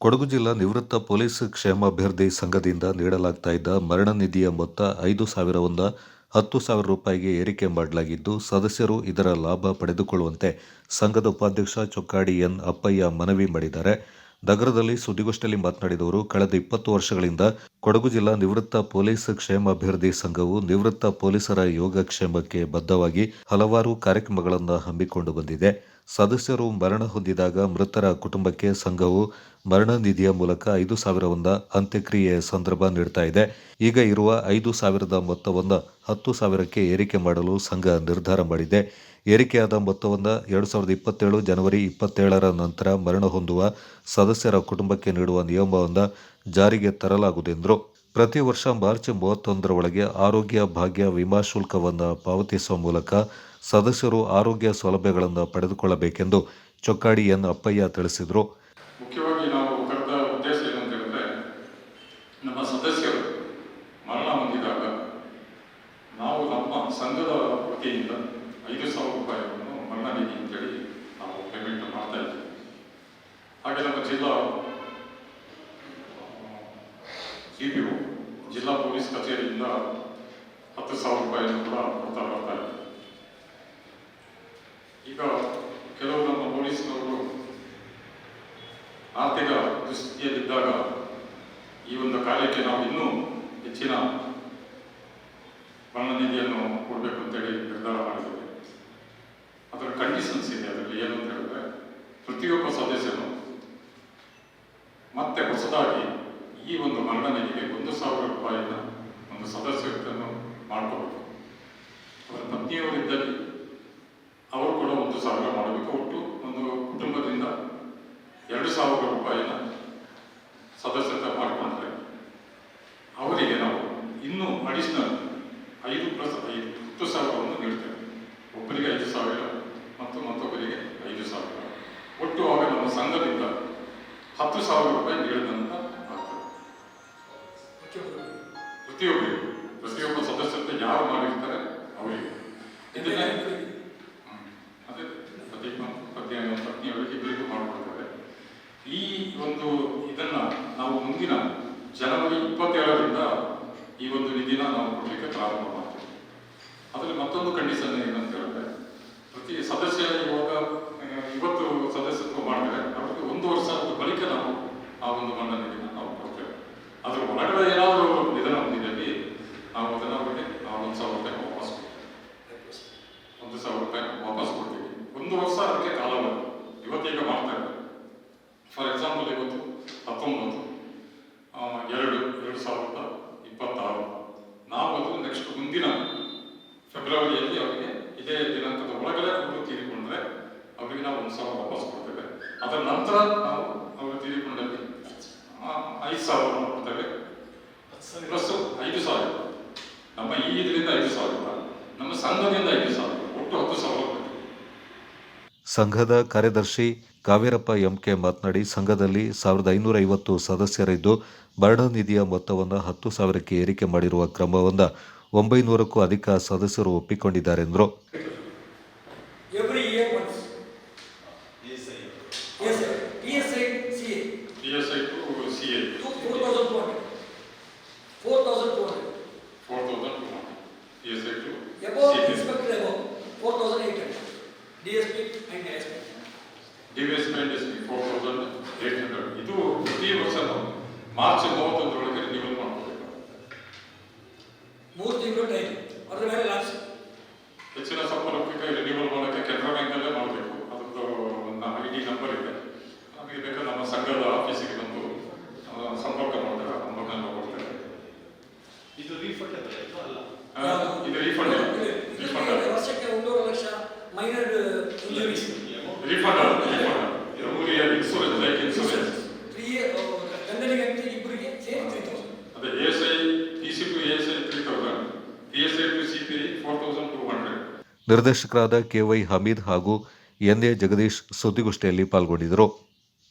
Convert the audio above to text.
ಕೊಡಗು ಜಿಲ್ಲಾ ನಿವೃತ್ತ ಪೊಲೀಸ್ ಕ್ಷೇಮಾಭಿವೃದ್ಧಿ ಸಂಘದಿಂದ ನೀಡಲಾಗ್ತಾ ಇದ್ದ ಮರಣ ನಿಧಿಯ ಮೊತ್ತ 5,000ರಿಂದ 10,000 ರೂಪಾಯಿಗೆ ಏರಿಕೆ ಮಾಡಲಾಗಿದ್ದು, ಸದಸ್ಯರು ಇದರ ಲಾಭ ಪಡೆದುಕೊಳ್ಳುವಂತೆ ಸಂಘದ ಉಪಾಧ್ಯಕ್ಷ ಚೊಕ್ಕಾಡಿ ಎನ್ ಅಪ್ಪಯ್ಯ ಮನವಿ ಮಾಡಿದ್ದಾರೆ. ನಗರದಲ್ಲಿ ಸುದ್ದಿಗೋಷ್ಠಿಯಲ್ಲಿ ಮಾತನಾಡಿದ ಅವರು, ಕಳೆದ 20 ವರ್ಷಗಳಿಂದ ಕೊಡಗು ಜಿಲ್ಲಾ ನಿವೃತ್ತ ಪೊಲೀಸ್ ಕ್ಷೇಮಾಭಿವೃದ್ಧಿ ಸಂಘವು ನಿವೃತ್ತ ಪೊಲೀಸರ ಯೋಗಕ್ಷೇಮಕ್ಕೆ ಬದ್ಧವಾಗಿ ಹಲವಾರು ಕಾರ್ಯಕ್ರಮಗಳನ್ನು ಹಮ್ಮಿಕೊಂಡು ಬಂದಿದೆ. ಸದಸ್ಯರು ಮರಣ ಹೊಂದಿದಾಗ ಮೃತರ ಕುಟುಂಬಕ್ಕೆ ಸಂಘವು ಮರಣ ನಿಧಿಯ ಮೂಲಕ 5,000ರಿಂದ ಅಂತ್ಯಕ್ರಿಯೆ ಸಂದರ್ಭ ನೀಡ್ತಾ ಇದೆ. ಈಗ ಇರುವ 5,000ದ ಮೊತ್ತವನ್ನು 10,000ಕ್ಕೆ ಏರಿಕೆ ಮಾಡಲು ಸಂಘ ನಿರ್ಧಾರ ಮಾಡಿದೆ. ಏರಿಕೆಯಾದ ಮೊತ್ತವನ್ನು 2027 ಜನವರಿ 27ರ ನಂತರ ಮರಣ ಹೊಂದುವ ಸದಸ್ಯರ ಕುಟುಂಬಕ್ಕೆ ನೀಡುವ ನಿಯಮವನ್ನು ಜಾರಿಗೆ ತರಲಾಗುವುದೆಂದರು. ಪ್ರತಿ ವರ್ಷ ಮಾರ್ಚ್ 31ರ ಒಳಗೆ ಆರೋಗ್ಯ ಭಾಗ್ಯ ವಿಮಾ ಶುಲ್ಕವನ್ನು ಪಾವತಿಸುವ ಮೂಲಕ ಸದಸ್ಯರು ಆರೋಗ್ಯ ಸೌಲಭ್ಯಗಳನ್ನು ಪಡೆದುಕೊಳ್ಳಬೇಕೆಂದು ಚೊಕ್ಕಾಡಿ ಎನ್ ಅಪ್ಪಯ್ಯ ತಿಳಿಸಿದರು. ಮುಖ್ಯವಾಗಿ ನಾವು ಕರೆದ ಉದ್ದೇಶ ಏನಂತ ಹೇಳಿದ್ರೆ, ನಮ್ಮ ಸದಸ್ಯರು ಮರಣ ಹೊಂದಿದಾಗ ನಾವು ನಮ್ಮ ಸಂಘದ ವತಿಯಿಂದ 5,000 ರೂಪಾಯಿಗಳನ್ನು ಮರಣ ನಿಧಿ ಅಂತೇಳಿ ನಾವು ಪೇಮೆಂಟ್ ಮಾಡ್ತಾ ಇದ್ದೀವಿ. ಹಾಗೆ ನಮ್ಮ ಜಿಲ್ಲಾ CPO ಜಿಲ್ಲಾ ಪೊಲೀಸ್ ಕಚೇರಿಯಿಂದ 10,000 ರೂಪಾಯಿಯನ್ನು ಕೂಡ ಕೊಡ್ತಾ ಬರ್ತಾ ಇದೆ. ಈಗ ಕೆಲವು ನಮ್ಮ ಪೊಲೀಸ್ನವರು ಆರ್ಥಿಕ ದುಸ್ಥಿತಿಯಲ್ಲಿದ್ದಾಗ ಈ ಒಂದು ಕಾರ್ಯಕ್ಕೆ ನಾವು ಇನ್ನೂ ಹೆಚ್ಚಿನ ಮರಣ ನಿಧಿಯನ್ನು ಕೊಡಬೇಕು ಅಂತೇಳಿ ನಿರ್ಧಾರ ಮಾಡಿದ್ದೇವೆ. ಅದರ ಕಂಡೀಷನ್ಸ್ ಇದೆ. ಅದರಲ್ಲಿ ಏನು ಅಂತ ಹೇಳಿದ್ರೆ, ಪ್ರತಿಯೊಬ್ಬ ಸದಸ್ಯನು ಮತ್ತೆ ಹೊಸದಾಗಿ ಈ ಒಂದು ಮರಣ ನಿಧಿಗೆ 1,000 ರೂಪಾಯಿನ ಒಂದು ಸದಸ್ಯತ್ವವನ್ನು ಮಾಡ್ಕೋಬೇಕು. ಅವರ ಪತ್ನಿಯವರಿದ್ದಲ್ಲಿ ಅವರು ಕೂಡ 1,000 ಮಾಡಬೇಕು. ಒಟ್ಟು ಒಂದು ಕುಟುಂಬದಿಂದ 2,000 ರೂಪಾಯಿನ ಸದಸ್ಯತ್ವ ಮಾಡಿಕೊಂಡ್ರೆ ಅವರಿಗೆ ನಾವು ಇನ್ನೂ ಅಡಿಷನಲ್ 10,000 ನೀಡ್ತೇವೆ. ಒಬ್ಬರಿಗೆ 5,000 ಮತ್ತು ಮತ್ತೊಬ್ಬರಿಗೆ 5,000. ಒಟ್ಟು ಆಗ ನಮ್ಮ ಸಂಘದಿಂದ 10,000 ರೂಪಾಯಿ ನೀಡಿದಂತ ಆಗ್ತದೆ. ಪ್ರತಿಯೊಬ್ಬ ಸದಸ್ಯತ್ವ ಯಾರು ಮಾಡಿರ್ತಾರೆ ಅವರಿಗೆ ಇದನ್ನೇ ಅದೇ ಪತ್ನಿಯವರಿಗೆ ಇಬ್ಬರಿಗೂ ಮಾಡಿಕೊಡ್ತಾರೆ. ಈ ಒಂದು ಇದನ್ನ ನಾವು ಮುಂದಿನ ಜನವರಿ 27ರಿಂದ ಈ ಒಂದು ನಿಧಿನ ನಾವು ಕೊಡಲಿಕ್ಕೆ ಪ್ರಾರಂಭ ಮಾಡ್ತೀವಿ. ಅದರಲ್ಲಿ ಮತ್ತೊಂದು ಕಂಡೀಷನ್ ಏನಂತ ಹೇಳಿದ್ರೆ, ಪ್ರತಿ ಸದಸ್ಯ ಇವತ್ತು ಸದಸ್ಯತ್ವ ಮಾಡಿದ್ರೆ ಅವರಿಗೆ 1 ವರ್ಷದ ಬಳಿಕ ನಾವು ಆ ಒಂದು ಮರಣ ನಿಧಿನ ನಾವು ಕೊಡ್ತೇವೆ. ಅದ್ರ ಒಳಗಡೆ ಏನಾದರೂ ನಿಧನ ಹೊಂದಿದಲ್ಲಿ ನಾವು ಅದನ್ನು ಅವರಿಗೆ 1,000 ರೂಪಾಯಿ ವಾಪಸ್ ಕೊಡ್ತೀವಿ. 1,000 ರೂಪಾಯಿ ವಾಪಸ್ ಕೊಡ್ತೀವಿ. 1 ವರ್ಷ ಅದಕ್ಕೆ ಕಾಲಾವಧಿ. ಇವತ್ತೀಗ ಮಾಡ್ತಾ ಇದ್ದಾರೆ. ಫಾರ್ ಎಕ್ಸಾಂಪಲ್, ಇವತ್ತು 19/2/2026 ನಾವು ಅದು ನೆಕ್ಸ್ಟ್ ಮುಂದಿನ ಫೆಬ್ರವರಿಯಲ್ಲಿ ಅವರಿಗೆ ಇದೇ ದಿನಾಂಕದ ಒಳಗಡೆ ಅವರು ತೀರಿಕೊಂಡ್ರೆ ಅವರಿಗೆ ನಾವು 1,000 ವಾಪಸ್ ಕೊಡ್ತೇವೆ. ಅದರ ನಂತರ ನಾವು ಅವರು ತೀರಿಕೊಂಡಲ್ಲಿ 5,000 ಕೊಡ್ತೇವೆ. ಪ್ಲಸ್ 5,000 ನಮ್ಮ ಈ ಇದರಿಂದ 5,000, ನಮ್ಮ ಸಂಘದಿಂದ 5,000, ಒಟ್ಟು 10,000 ಕೊಡ್ತೀವಿ. ಸಂಘದ ಕಾರ್ಯದರ್ಶಿ ಕಾವೇರಪ್ಪ MK ಮಾತನಾಡಿ, ಸಂಘದಲ್ಲಿ 1,550 ಸದಸ್ಯರಿದ್ದು ಮರಣ ನಿಧಿಯ ಮೊತ್ತವನ್ನು 10,000ಕ್ಕೆ ಏರಿಕೆ ಮಾಡಿರುವ ಕ್ರಮವನ್ನು 900ಕ್ಕೂ ಅಧಿಕ ಸದಸ್ಯರು ಒಪ್ಪಿಕೊಂಡಿದ್ದಾರೆ ಎಂದರು. DSP and SP 4,800. ಇದು ಪ್ರತಿ ವರ್ಷ ಮಾರ್ಚ್ 31ರೊಳಗೆ ರಿನ್ಯೂವಲ್ ಮಾಡ್ಕೋಬೇಕು. 3 ತಿಂಗಳು ಟೈಮ್. ಅದರ ಮೇಲೆ ಲಾಸ್ಟ್ ಹೆಚ್ಚಿನ ಸಂಪರ್ಕಕ್ಕೆ ರಿನ್ಯೂವಲ್ ಮಾಡೋಕ್ಕೆ ಕೆನರಾ ಬ್ಯಾಂಕಲ್ಲೇ ಮಾಡಬೇಕು. ಅದರದ್ದು ಒಂದು ID ನಂಬರ್ ಇದೆ. ನಮಗೆ ಬೇಕಾದ್ರೆ ನಮ್ಮ ಸಂಘದ ಆಫೀಸಿಗೆ ಬಂದು ಸಂಪರ್ಕ ಮಾಡಿದ್ರೆ ಆ ನಂಬರ್ನ ಕೊಡ್ತೇವೆ. ಇದು ರೀಫಂಡ್ ಅಲ್ಲ? ಇದು ರೀಫಂಡ್ ವರ್ಷಕ್ಕೆ 1.5 lakh minor injuries refund insurance, like insurance. ಗಂಡನಿಗಂತೆ ಇಬ್ಬರಿಗೆ ಸೇರಿ 3,000. ಅದೇ ASI TC to ASI 3,000, PSI to CP 4,200. ನಿರ್ದೇಶಕರಾದ KY ಹಮೀದ್ ಹಾಗೂ NA ಜಗದೀಶ್ ಸುದ್ದಿಗೋಷ್ಠಿಯಲ್ಲಿ ಪಾಲ್ಗೊಂಡಿದ್ದರು.